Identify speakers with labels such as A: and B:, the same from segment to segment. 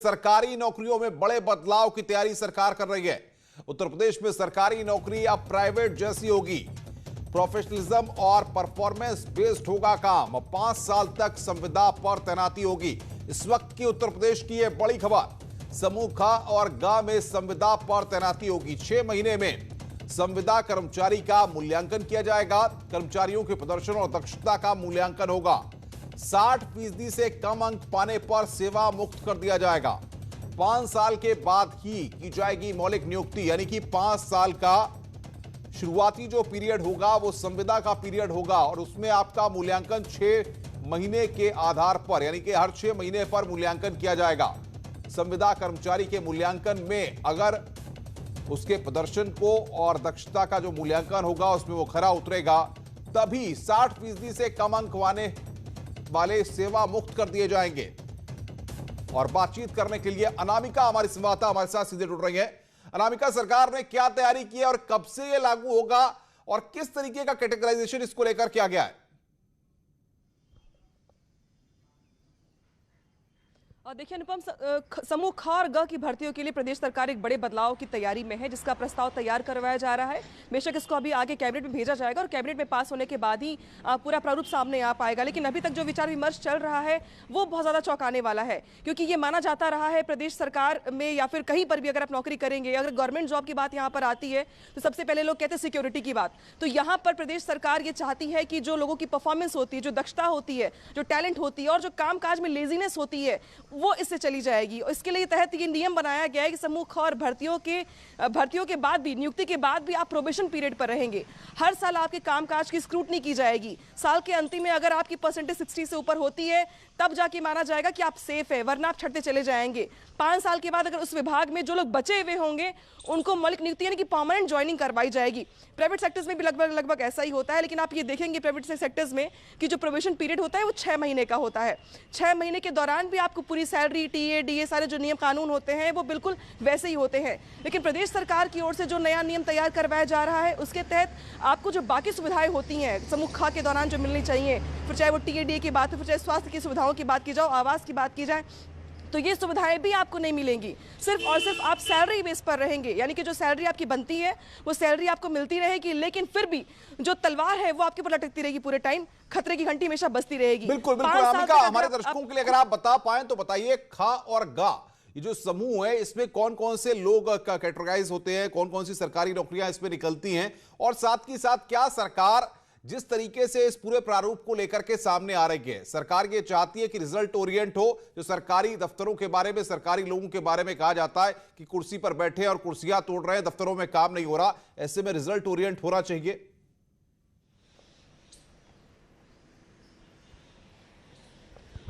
A: सरकारी नौकरियों में बड़े बदलाव की तैयारी सरकार कर रही है। उत्तर प्रदेश में सरकारी नौकरी अब प्राइवेट जैसी होगी। प्रोफेशनलिज्म और परफॉर्मेंस बेस्ड होगा काम। 5 साल तक संविदा पर तैनाती होगी। इस वक्त की उत्तर प्रदेश की यह बड़ी खबर। समूह ख और ग में संविदा पर तैनाती होगी। 6 महीने में संविदा कर्मचारी का मूल्यांकन किया जाएगा। कर्मचारियों के प्रदर्शन और दक्षता का मूल्यांकन होगा। 60% से कम अंक पाने पर सेवा मुक्त कर दिया जाएगा। 5 साल के बाद ही की जाएगी मौलिक नियुक्ति, यानी कि 5 साल का शुरुआती जो पीरियड होगा वो संविदा का पीरियड होगा और उसमें आपका मूल्यांकन 6 महीने के आधार पर, यानी कि हर 6 महीने पर मूल्यांकन किया जाएगा। संविदा कर्मचारी के मूल्यांकन में अगर उसके प्रदर्शन को और दक्षता का जो मूल्यांकन होगा उसमें वो खरा उतरेगा, तभी 60% से कम अंक वाले सेवा मुक्त कर दिए जाएंगे। और बातचीत करने के लिए अनामिका हमारी संवाददाता हमारे साथ सीधे जुड़ रही है। अनामिका, सरकार ने क्या तैयारी की है और कब से यह लागू होगा और किस तरीके का कैटेगराइजेशन इसको लेकर किया गया है?
B: और देखिए अनुपम, समूह ख और ग की भर्तियों के लिए प्रदेश सरकार एक बड़े बदलाव की तैयारी में है, जिसका प्रस्ताव तैयार करवाया जा रहा है। बेशक इसको अभी आगे कैबिनेट में भेजा जाएगा और कैबिनेट में पास होने के बाद ही पूरा प्रारूप सामने आ पाएगा। लेकिन अभी तक जो विचार विमर्श चल रहा है वो बहुत ज़्यादा चौंकाने वाला है, क्योंकि ये माना जाता रहा है प्रदेश सरकार में या फिर कहीं पर भी अगर आप नौकरी करेंगे, अगर गवर्नमेंट जॉब की बात यहाँ पर आती है तो सबसे पहले लोग कहते हैं सिक्योरिटी की बात। तो यहाँ पर प्रदेश सरकार ये चाहती है कि जो लोगों की परफॉर्मेंस होती है, जो दक्षता होती है, जो टैलेंट होती है और जो कामकाज में लेजीनेस होती है, वो इससे चली जाएगी। और इसके लिए तहत ये नियम बनाया गया है कि समूह ख और भर्तियों के बाद भी, नियुक्ति के बाद भी आप प्रोबेशन पीरियड पर रहेंगे। हर साल आपके कामकाज की स्क्रूटनी की जाएगी। साल के अंतिम में अगर आपकी परसेंटेज 60 से ऊपर होती है तब जाके माना जाएगा कि आप सेफ है, वरना आप छटते चले जाएंगे। 5 साल के बाद अगर उस विभाग में जो लोग बचे हुए होंगे उनको मौलिक नियुक्ति यानी कि परमानेंट ज्वाइनिंग करवाई जाएगी। प्राइवेट सेक्टर्स में भी लगभग ऐसा ही होता है, लेकिन आप ये देखेंगे प्राइवेट सेक्टर्स में कि जो प्रोबेशन पीरियड होता है वो 6 महीने का होता है। 6 महीने के दौरान भी आपको पूरी सैलरी, टीए, डीए, सारे जो नियम कानून होते हैं वो बिल्कुल वैसे ही होते हैं। लेकिन प्रदेश सरकार की ओर से जो नया नियम तैयार करवाया जा रहा है उसके तहत आपको जो बाकी सुविधाएं होती हैं समूह ख के दौरान जो मिलनी चाहिए, फिर चाहे वो टीए, डीए की बात हो, फिर चाहे स्वास्थ्य की सुविधाओं की बात की जाए, आवास की बात की जाए, तो ये सुविधाएं भी आपको नहीं मिलेंगी। सिर्फ और सिर्फ आप सैलरी बेस पर रहेंगे, यानी कि जो सैलरी आपकी बनती है वो सैलरी आपको मिलती रहेगी, लेकिन फिर भी जो तलवार है वो आपके ऊपर लटकती रहेगी पूरे टाइम। खतरे की घंटी हमेशा बजती रहेगी।
A: बिल्कुल बिल्कुल अनामिका, हमारे दर्शकों के लिए अगर आप बता पाएं तो बताइए, ख और ग ये जो समूह है इसमें कौन कौन से लोग कैटेगराइज होते हैं, कौन कौन सी सरकारी नौकरियां इसमें निकलती हैं, और साथ ही साथ क्या सरकार जिस तरीके से इस पूरे प्रारूप को लेकर के सामने आ रही है, सरकार ये चाहती है कि रिजल्ट ओरिएंट हो। जो सरकारी दफ्तरों के बारे में, सरकारी लोगों के बारे में कहा जाता है कि कुर्सी पर बैठे और कुर्सियां तोड़ रहे हैं, दफ्तरों में काम नहीं हो रहा, ऐसे में रिजल्ट ओरिएंट होना चाहिए।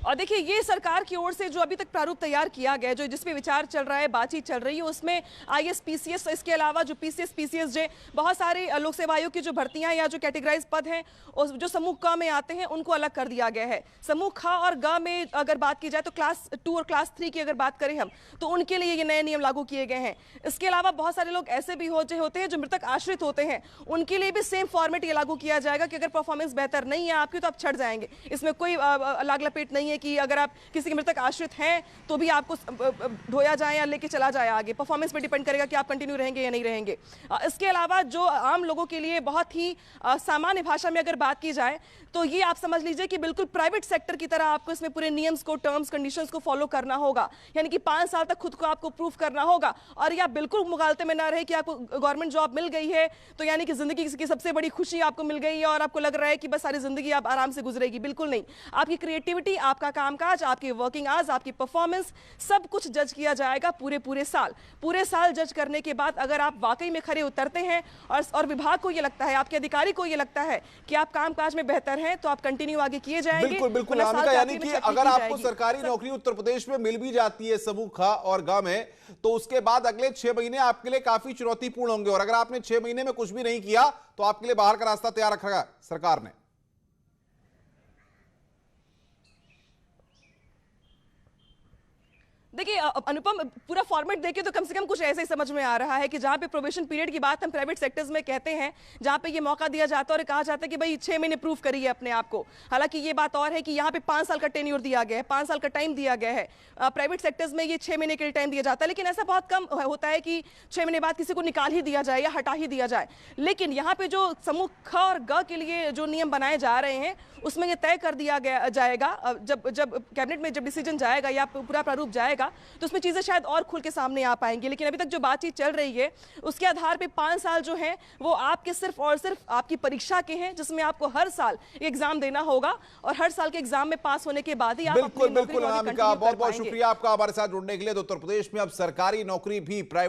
B: और देखिए ये सरकार की ओर से जो अभी तक प्रारूप तैयार किया गया, जो जिसमें विचार चल रहा है, बातचीत चल रही है, उसमें आईएएस, पीसीएस, इसके अलावा जो पीसीएस, पीसीएसजे, बहुत सारे लोक सेवा आयोग की जो भर्तियां या जो कैटेगराइज पद हैं जो समूह क में आते हैं उनको अलग कर दिया गया है। समूह ख और ग में अगर बात की जाए तो क्लास 2 और क्लास 3 की अगर बात करें हम, तो उनके लिए ये नए नियम लागू किए गए हैं। इसके अलावा बहुत सारे लोग ऐसे भी होते हैं जो मृतक आश्रित होते हैं, उनके लिए भी सेम फॉर्मेट ये लागू किया जाएगा कि अगर परफॉर्मेंस बेहतर नहीं है आपकी तो आप छट जाएंगे। इसमें कोई लाग लपेट नहीं है कि अगर आप किसी के मृतक आश्रित हैं तो भी आपको ढोया जाए या लेके चला जाए आगे। परफॉर्मेंस पे डिपेंड करेगा कि आप कंटिन्यू रहेंगे या नहीं रहेंगे। इसके अलावा जो आम लोगों के लिए बहुत ही सामान्य भाषा में अगर बात की जाए तो ये आप समझ लीजिए कि बिल्कुल प्राइवेट सेक्टर की तरह आपको इसमें पूरे नियम्स को, टर्म्स, कंडीशंस को फॉलो करना होगा। यानी कि 5 साल तक खुद को आपको प्रूफ करना होगा और या बिल्कुल मुगालते में ना रहे कि आपको गवर्नमेंट जॉब मिल गई है तो यानी कि जिंदगी की सबसे बड़ी खुशी आपको मिल गई है और आपको लग रहा है कि बस सारी जिंदगी आप आराम से गुजरेगी। बिल्कुल नहीं। आपकी क्रिएटिविटी, आपका कामकाज, आपकी वर्किंग आवर्स, आपकी परफॉर्मेंस, सब कुछ जज किया जाएगा पूरे साल जज करने के बाद अगर आप वाकई में खरे उतरते हैं और विभाग को ये लगता है, आपके अधिकारी को ये लगता है कि आप कामकाज में बेहतर हैं, तो आप कंटिन्यू आगे किए जाएंगे।
A: बिल्कुल बिल्कुल अनामिका, यानी कि अगर आपको सरकारी नौकरी उत्तर प्रदेश में मिल भी जाती है समूह ख और ग में, तो उसके बाद अगले 6 महीने आपके लिए काफी चुनौतीपूर्ण होंगे और अगर आपने 6 महीने में कुछ भी नहीं किया तो आपके लिए बाहर का रास्ता तैयार रखा है सरकार ने।
B: देखिए अनुपम, पूरा फॉर्मेट देखें तो कम से कम कुछ ऐसे ही समझ में आ रहा है कि जहां पे प्रोबेशन पीरियड की बात हम प्राइवेट सेक्टर्स में कहते हैं, जहां पे ये मौका दिया जाता है और कहा जाता है कि भाई 6 महीने प्रूव करिए अपने आप को। हालांकि ये बात और है कि यहाँ पे 5 साल का टेन्योर दिया गया है, 5 साल का टाइम दिया गया है। प्राइवेट सेक्टर्स में ये 6 महीने के लिए टाइम दिया जाता है, लेकिन ऐसा बहुत कम होता है कि 6 महीने बाद किसी को निकाल ही दिया जाए या हटा ही दिया जाए। लेकिन यहाँ पे जो समूह ख और ग के लिए जो नियम बनाए जा रहे हैं उसमें ये तय कर दिया गया जाएगा, जब जब कैबिनेट में जब डिसीजन जाएगा या पूरा प्रारूप जाएगा तो उसमें चीजें शायद और खुल के सामने आ पाएंगी। लेकिन अभी तक जो बातचीत चल रही है उसके आधार पे 5 साल जो है वो आपके सिर्फ और सिर्फ आपकी परीक्षा के हैं, जिसमें आपको हर साल एग्जाम देना होगा और हर साल के एग्जाम में पास होने के बाद ही आप
A: बिल्कुल
B: अपनी नौकरी
A: बिल्कुल
B: को आगे
A: अनामिका,
B: continue कर
A: बहुत बहुत
B: पाएंगे।
A: शुक्रिया आपका हमारे साथ जुड़ने के लिए। तो उत्तर प्रदेश में अब सरकारी नौकरी भी प्राइवेट